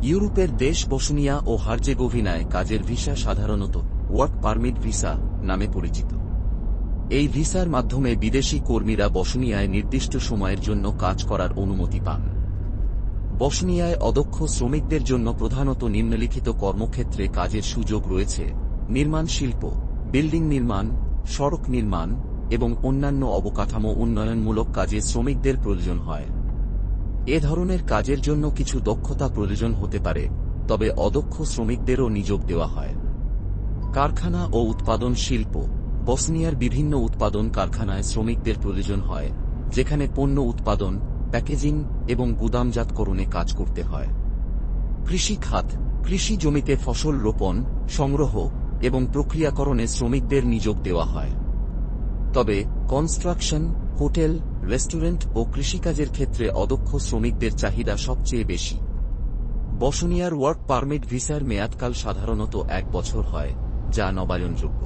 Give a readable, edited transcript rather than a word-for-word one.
ইউরোপের দেশ বসনিয়া ও হার্জেগোভিনায় কাজের ভিসা সাধারণত ওয়ার্ক পারমিট ভিসা নামে পরিচিত। এই ভিসার মাধ্যমে বিদেশি কর্মীরা বসনিয়ায় নির্দিষ্ট সময়ের জন্য কাজ করার অনুমতি পান। বসনিয়ায় অদক্ষ শ্রমিকদের জন্য প্রধানত নিম্নলিখিত কর্মক্ষেত্রে কাজের সুযোগ রয়েছে: নির্মাণ শিল্প, বিল্ডিং নির্মাণ, সড়ক নির্মাণ এবং অন্যান্য অবকাঠামো উন্নয়নমূলক কাজে শ্রমিকদের প্রয়োজন হয়। এ ধরনের কাজের জন্য কিছু দক্ষতা প্রয়োজন হতে পারে, তবে অদক্ষ শ্রমিকদেরও নিয়োগ দেওয়া হয়। কারখানা ও উৎপাদন শিল্প: বসনিয়ার বিভিন্ন উৎপাদন কারখানায় শ্রমিকদের প্রয়োজন হয়, যেখানে পণ্য উৎপাদন, প্যাকেজিং এবং গুদামজাতকরণে কাজ করতে হয়। কৃষি খাত: কৃষি জমিতে ফসল রোপণ, সংগ্রহ এবং প্রক্রিয়াকরণে শ্রমিকদের নিয়োগ দেওয়া হয়। তবে কনস্ট্রাকশন, হোটেল, রেস্টুরেন্ট ও কৃষিকাজের ক্ষেত্রে অদক্ষ শ্রমিকদের চাহিদা সবচেয়ে বেশি। বসনিয়ার ওয়ার্ক পারমিট ভিসার মেয়াদকাল সাধারণত 1 বছর হয়, যা নবায়নযোগ্য।